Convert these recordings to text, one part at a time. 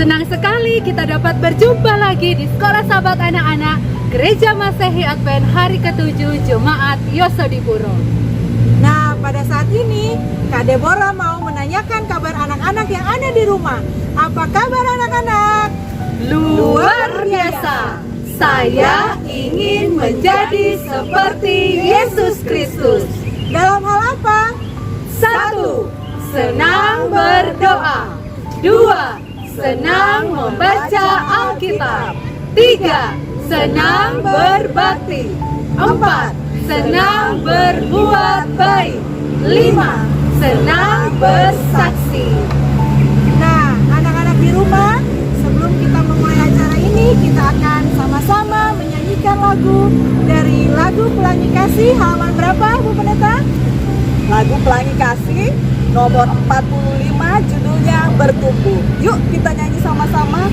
Senang sekali kita dapat berjumpa lagi di Sekolah Sahabat Anak-anak Gereja Masehi Advent Hari ke-7 Jemaat Yosodipuro. Nah, pada saat ini Kak Deborah mau menanyakan kabar anak-anak yang ada di rumah. Apa kabar anak-anak? Luar biasa. Saya ingin menjadi seperti Yesus Kristus. Dalam hal apa? 1. Senang berdoa. 2. Senang membaca Alkitab. 3. Senang berbakti. 4. Senang berbuat baik. 5. Senang bersaksi. Nah, anak-anak di rumah, sebelum kita memulai acara ini, kita akan sama-sama menyanyikan lagu dari lagu Pelangi Kasih halaman berapa, Bu Pendeta? Lagu Pelangi Kasih nomor 45, judulnya Bertumbuh. Yuk kita nyanyi sama-sama.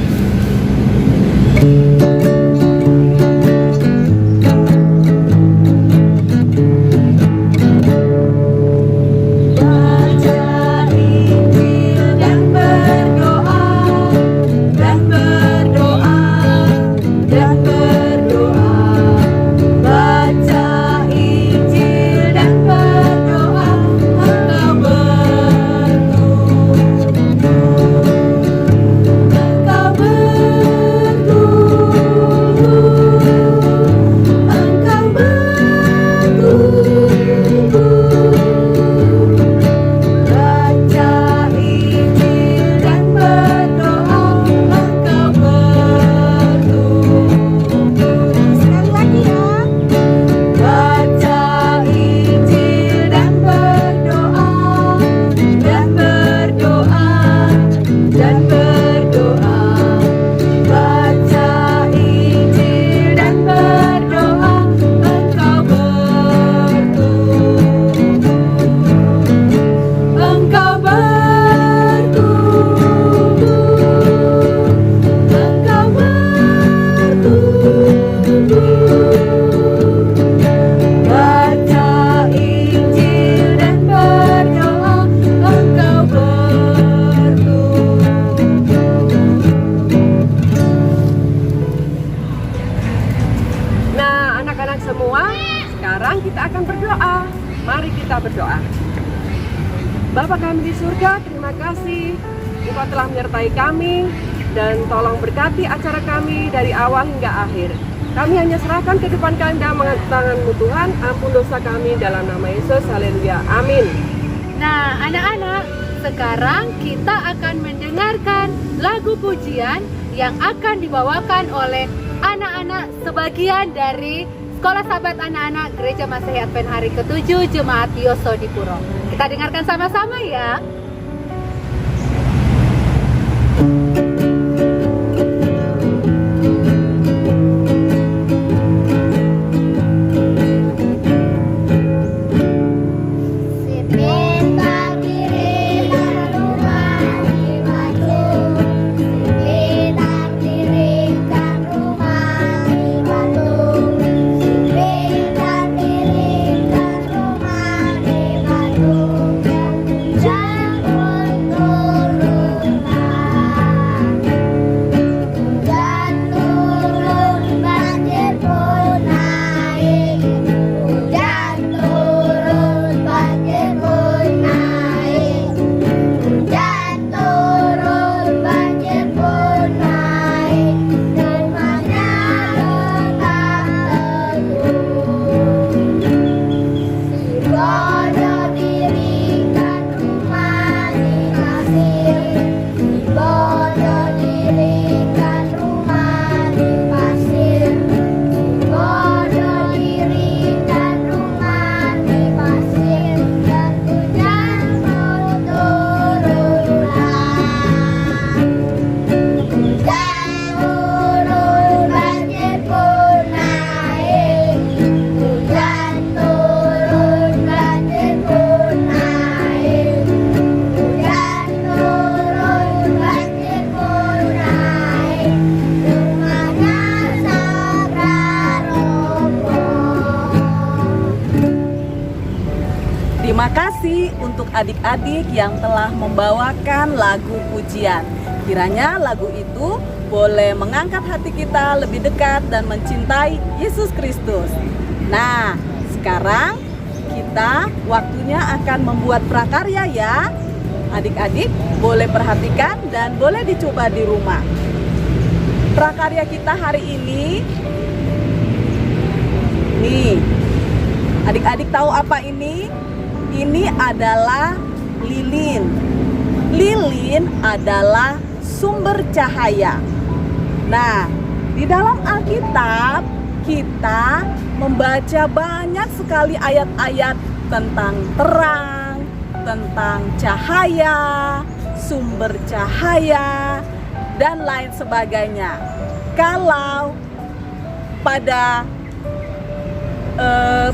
Sekarang kita akan berdoa. Mari kita berdoa. Bapa kami di surga, terima kasih Engkau telah menyertai kami dan tolong berkati acara kami dari awal hingga akhir. Kami hanya serahkan kehidupan kami dalam tangan-Mu Tuhan. Ampun dosa kami dalam nama Yesus. Haleluya. Amin. Nah, anak-anak, sekarang kita akan mendengarkan lagu pujian yang akan dibawakan oleh anak-anak sebagian dari Sekolah Sahabat Anak-anak Gereja Masehi Advent Hari ke-7 Jemaat Yosodipuro. Kita dengarkan sama-sama ya. Jangan adik-adik yang telah membawakan lagu pujian. Kiranya lagu itu boleh mengangkat hati kita lebih dekat dan mencintai Yesus Kristus. Nah, sekarang kita waktunya akan membuat prakarya ya. Adik-adik boleh perhatikan dan boleh dicoba di rumah. Prakarya kita hari ini, nih, adik-adik tahu apa ini? Ini adalah lilin. Lilin adalah sumber cahaya. Nah, di dalam Alkitab kita membaca banyak sekali ayat-ayat tentang terang, tentang cahaya, sumber cahaya, dan lain sebagainya. Kalau pada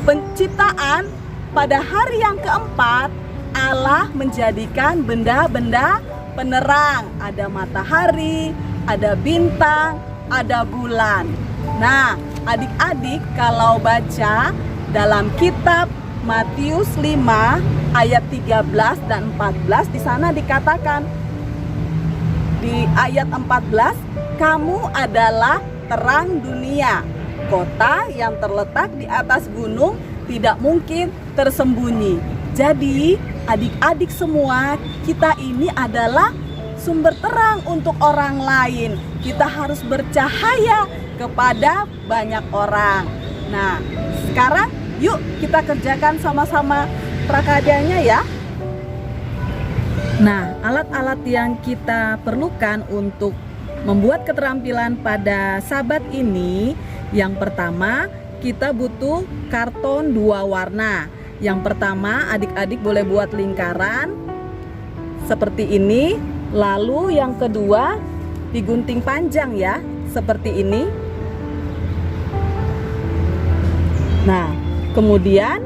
penciptaan, pada hari yang keempat, Allah menjadikan benda-benda penerang. Ada matahari, ada bintang, ada bulan. Nah, adik-adik kalau baca dalam kitab Matius 5 ayat 13 dan 14, di sana dikatakan di ayat 14, kamu adalah terang dunia. Kota yang terletak di atas gunung tidak mungkin tersembunyi. Jadi, adik-adik semua, kita ini adalah sumber terang untuk orang lain. Kita harus bercahaya kepada banyak orang. Nah, sekarang yuk kita kerjakan sama-sama prakaryanya ya. Nah, alat-alat yang kita perlukan untuk membuat keterampilan pada Sabat ini, yang pertama kita butuh karton 2 warna. Yang pertama, adik-adik boleh buat lingkaran seperti ini. Lalu yang kedua, digunting panjang ya, seperti ini. Nah, kemudian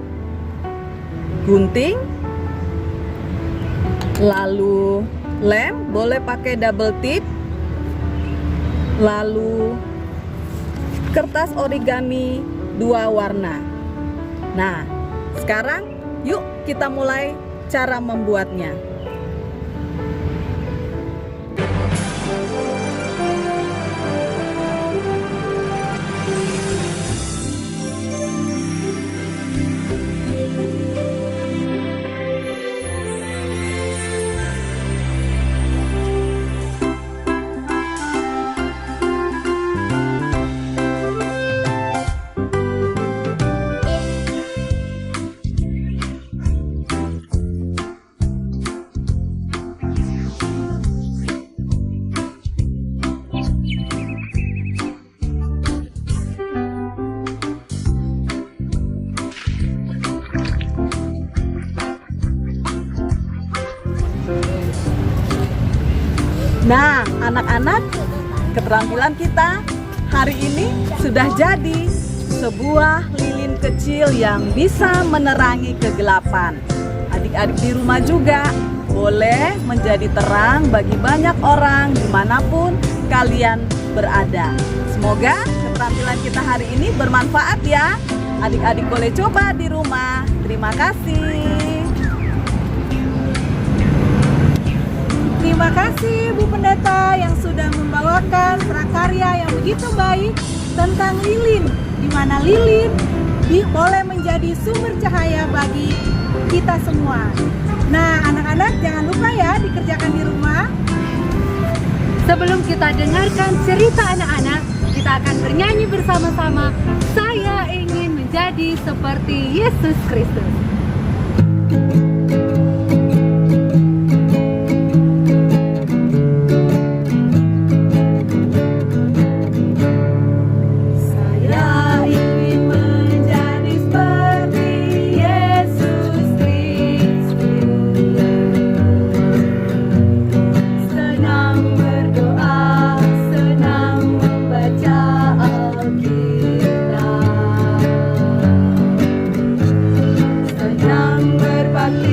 gunting. Lalu lem, boleh pakai double tip. Lalu kertas origami 2 warna. Nah, sekarang yuk kita mulai cara membuatnya. Nah, anak-anak, keterampilan kita hari ini sudah jadi sebuah lilin kecil yang bisa menerangi kegelapan. Adik-adik di rumah juga boleh menjadi terang bagi banyak orang dimanapun kalian berada. Semoga keterampilan kita hari ini bermanfaat ya. Adik-adik boleh coba di rumah. Terima kasih. Terima kasih Bu Pendeta yang sudah membawakan prakarya yang begitu baik tentang lilin, di mana lilin boleh menjadi sumber cahaya bagi kita semua. Nah, anak-anak jangan lupa ya dikerjakan di rumah. Sebelum kita dengarkan cerita anak-anak, kita akan bernyanyi bersama-sama. Saya ingin menjadi seperti Yesus Kristus. Berbakti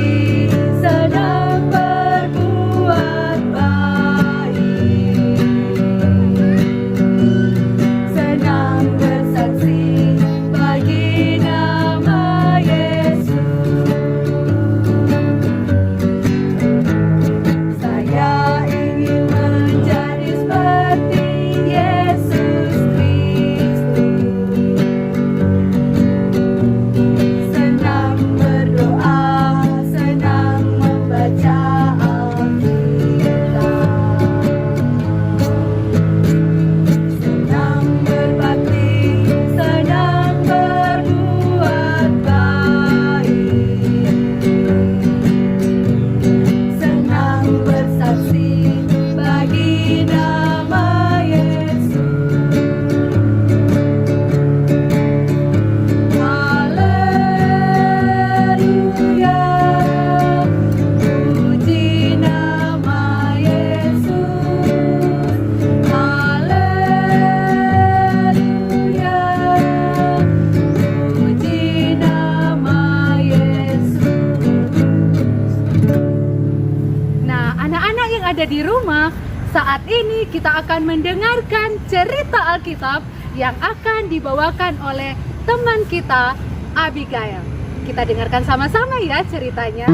Saat ini kita akan mendengarkan cerita Alkitab yang akan dibawakan oleh teman kita, Abigail. Kita dengarkan sama-sama ya ceritanya.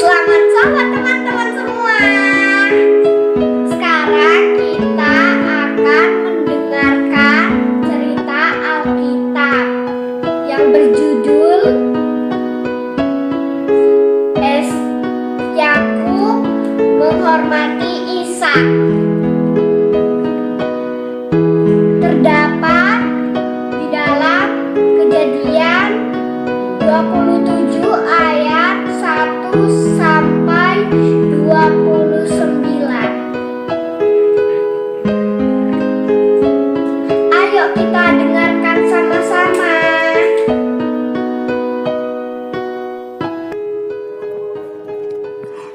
Selamat sore teman-teman semua. Sekarang kita akan mendengarkan cerita Alkitab yang berjudul Yakub menghormati Ishak. Terdapat di dalam Kejadian 27 ayat 1 sampai 29. Ayo kita dengarkan sama-sama.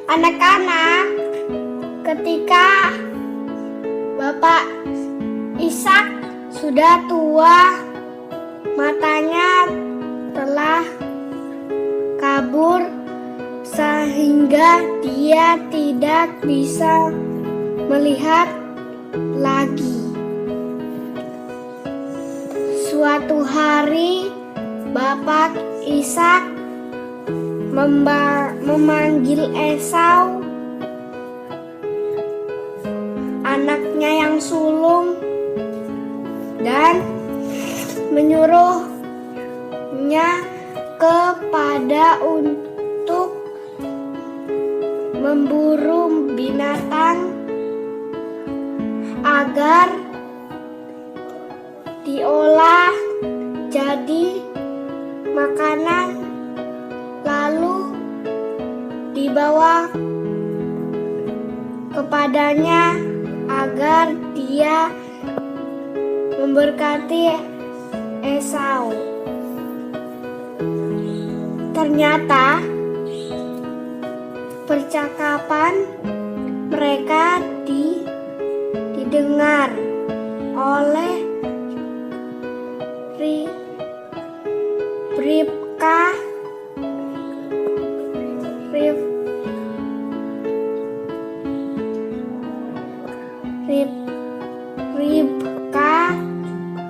Anak-anak, ketika Bapak Ishak sudah tua, matanya telah kabur sehingga dia tidak bisa melihat lagi. Suatu hari Bapak Ishak memanggil Esau, anaknya yang sulung, dan menyuruhnya kepada untuk memburu binatang agar diolah jadi makanan, lalu dibawa kepadanya agar dia memberkati Esau. Ternyata percakapan mereka didengar oleh Ribka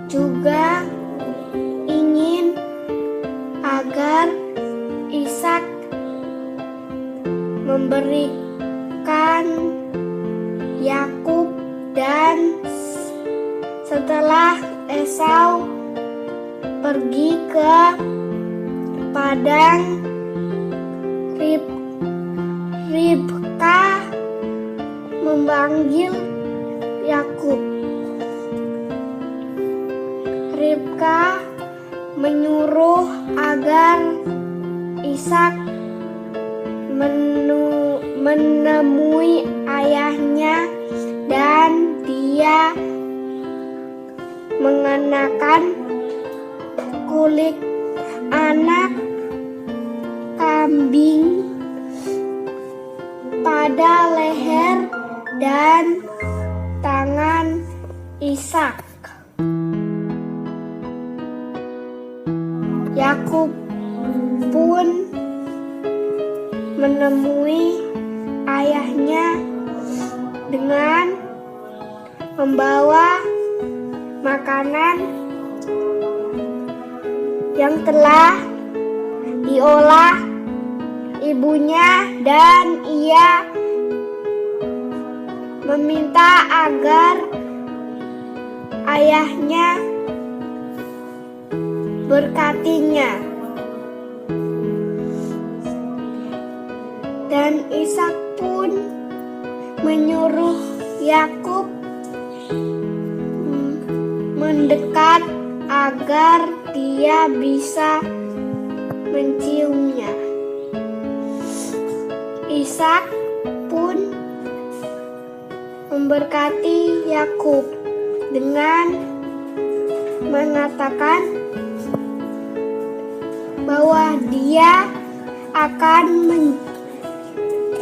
juga ingin agar Ishak memberikan Yakub, dan setelah Esau pergi ke padang, Ribka memanggil Yakub. Ribka menyuruh agar Ishak menemui ayahnya, dan dia mengenakan kulit anak kambing pada leher dan tangan Ishak. Yakub pun menemui ayahnya dengan membawa makanan yang telah diolah ibunya, dan ia meminta agar ayahnya berkatinya. Dan Ishak pun menyuruh Yakub mendekat agar dia bisa menciumnya. Ishak pun memberkati Yakub dengan mengatakan bahwa dia akan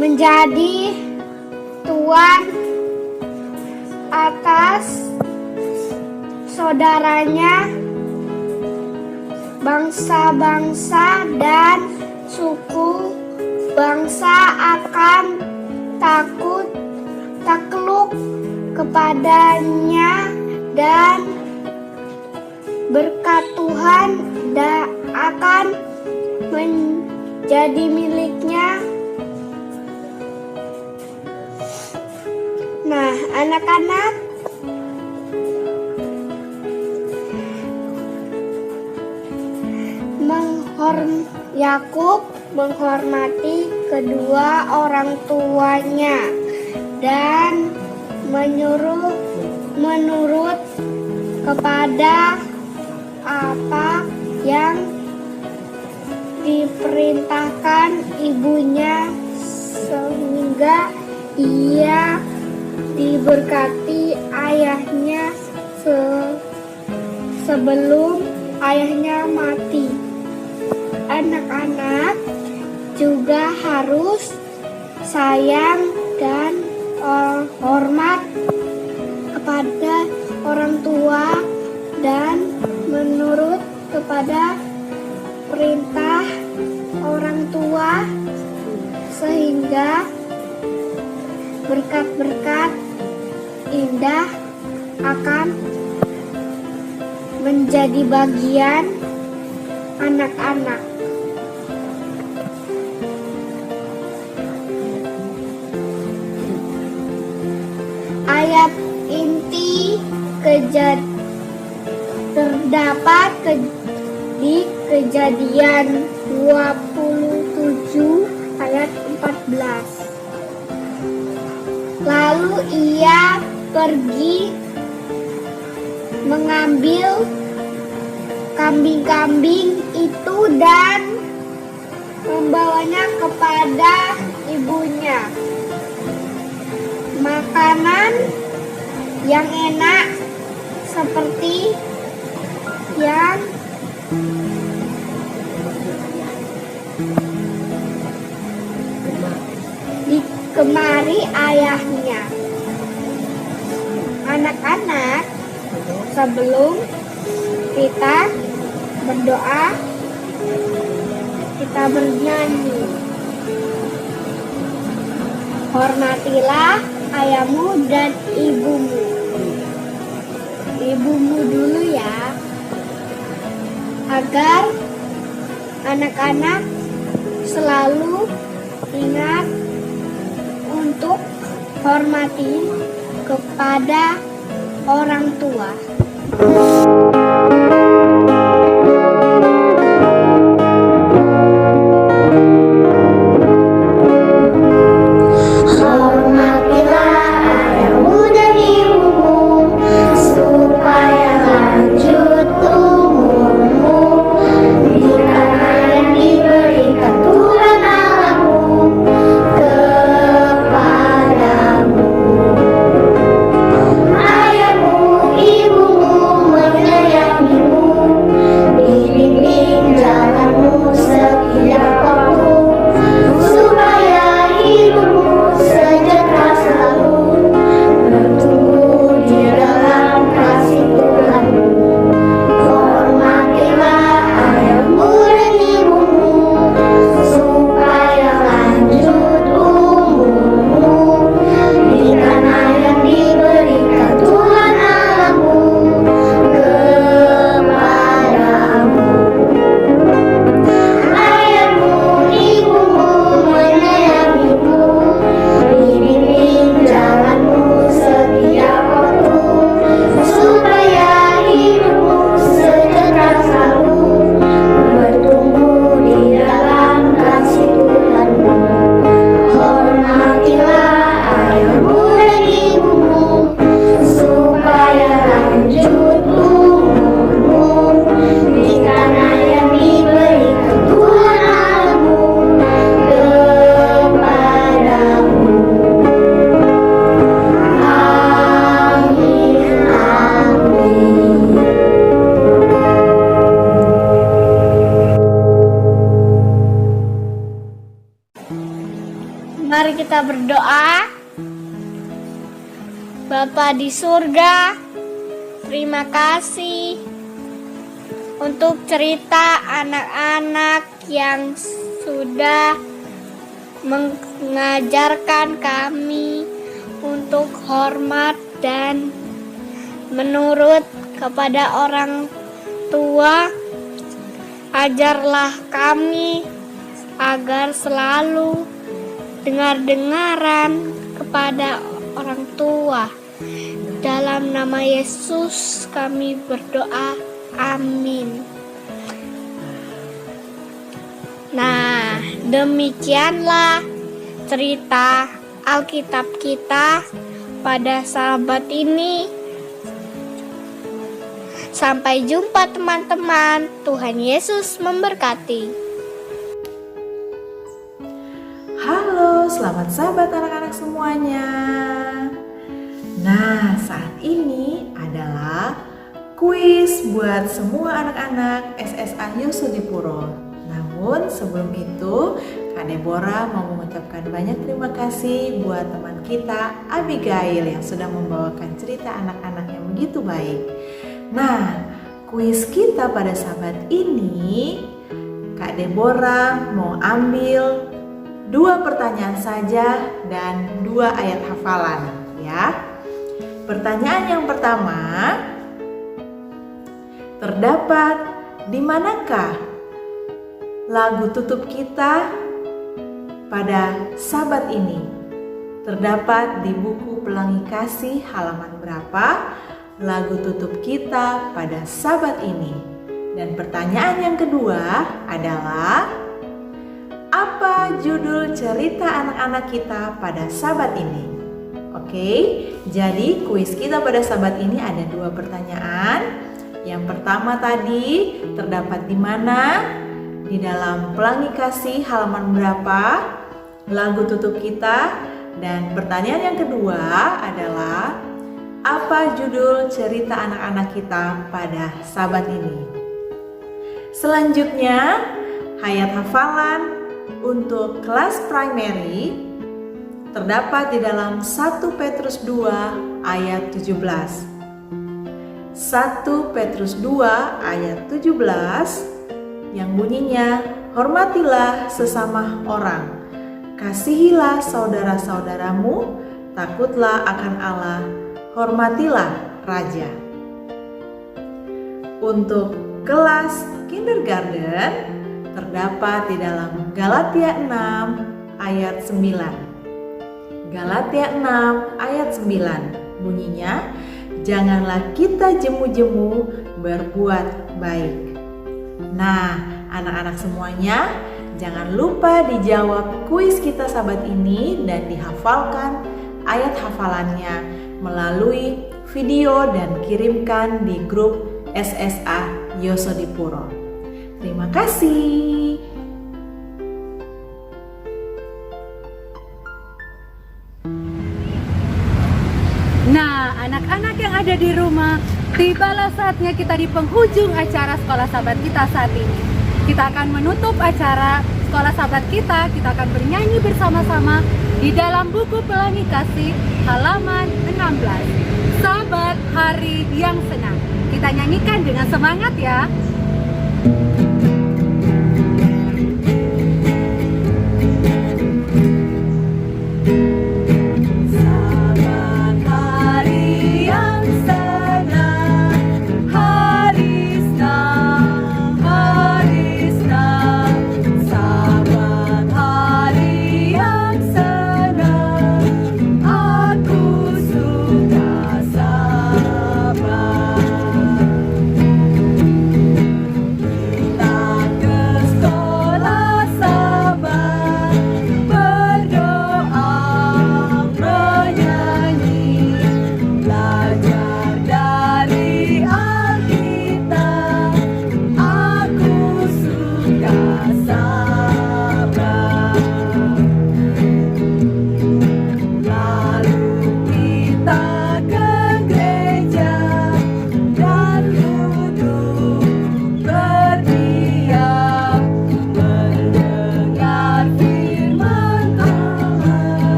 menjadi tuan atas saudaranya, bangsa-bangsa dan suku bangsa akan takluk kepadanya, dan berkat Tuhan akan menjadi miliknya. Nah, anak-anak, Yakub menghormati kedua orang tuanya dan menurut kepada apa yang diperintahkan ibunya, sehingga ia diberkati ayahnya sebelum ayahnya mati. Anak-anak juga harus sayang dan hormat kepada orang tua dan menurut kepada perintah orang tua, sehingga berkat-berkat indah akan menjadi bagian anak-anak. Ayat inti terdapat di Kejadian 27 ayat 14. Lalu ia pergi mengambil kambing-kambing itu dan membawanya kepada ibunya. Makanan yang enak seperti yang dikemari ayahnya. Anak-anak, sebelum kita berdoa, kita bernyanyi. Hormatilah ayahmu dan ibumu. Ibumu dulu ya, agar anak-anak selalu ingat untuk hormati kepada orang tua. Mari kita berdoa. Bapa di surga, Terima kasih untuk cerita anak-anak yang sudah mengajarkan kami untuk hormat dan menurut kepada orang tua. Ajarlah kami agar selalu dengar-dengaran kepada orang tua. Dalam nama Yesus kami berdoa. Amin. Nah, demikianlah cerita Alkitab kita pada sahabat ini. Sampai jumpa teman-teman. Tuhan Yesus memberkati. Halo, selamat sahabat anak-anak semuanya. Nah, saat ini adalah kuis buat semua anak-anak SSA Yosodipuro. Namun sebelum itu, Kak Deborah mau mengucapkan banyak terima kasih buat teman kita Abigail yang sudah membawakan cerita anak-anak yang begitu baik. Nah, kuis kita pada sahabat ini, Kak Deborah mau ambil 2 pertanyaan saja dan 2 ayat hafalan ya. Pertanyaan yang pertama, terdapat di manakah lagu tutup kita pada sabat ini? Terdapat di buku Pelangi Kasih halaman berapa lagu tutup kita pada sabat ini? Dan pertanyaan yang kedua adalah, apa judul cerita anak-anak kita pada sabat ini? Oke, jadi kuis kita pada sabat ini ada 2 pertanyaan. Yang pertama tadi, terdapat di mana? Di dalam Pelangi Kasih halaman berapa lagu tutup kita? Dan pertanyaan yang kedua adalah, apa judul cerita anak-anak kita pada sabat ini? Selanjutnya, ayat hafalan untuk kelas primary terdapat di dalam 1 Petrus 2 ayat 17. 1 Petrus 2 ayat 17 yang bunyinya, hormatilah sesama orang, kasihilah saudara-saudaramu, takutlah akan Allah, hormatilah raja. Untuk kelas kindergarten terdapat di dalam Galatia 6 ayat 9. Galatia 6 ayat 9 bunyinya, janganlah kita jemu-jemu berbuat baik. Nah, anak-anak semuanya, jangan lupa dijawab kuis kita sahabat ini dan dihafalkan ayat hafalannya melalui video dan kirimkan di grup SSA Yosodipuro. Terima kasih. Nah, anak-anak yang ada di rumah, tibalah saatnya kita di penghujung acara Sekolah Sahabat kita saat ini. Kita akan menutup acara Sekolah Sahabat kita akan bernyanyi bersama-sama di dalam buku Pelangi Kasih halaman 16. Sahabat Hari yang Senang. Kita nyanyikan dengan semangat ya.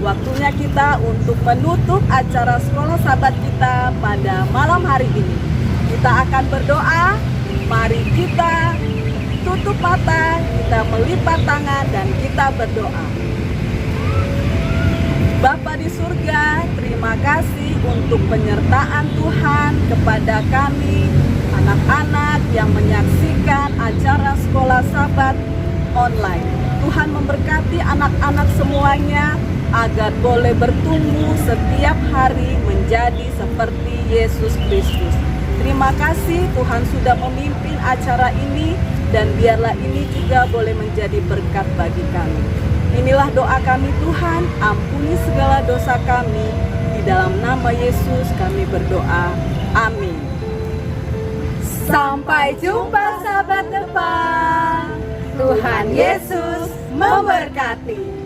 waktunya kita untuk menutup acara sekolah sahabat kita pada malam hari ini. Kita akan berdoa. Mari kita tutup mata, kita melipat tangan dan kita berdoa. Bapa di surga, terima kasih untuk penyertaan Tuhan kepada kami, anak-anak yang menyaksikan acara sekolah sahabat online. Tuhan memberkati anak-anak semuanya agar boleh bertumbuh setiap hari menjadi seperti Yesus Kristus. Terima kasih Tuhan sudah memimpin acara ini dan biarlah ini juga boleh menjadi berkat bagi kami. Inilah doa kami Tuhan, ampuni segala dosa kami. Di dalam nama Yesus kami berdoa. Amin. Sampai jumpa sahabat depan. Tuhan Yesus memberkati.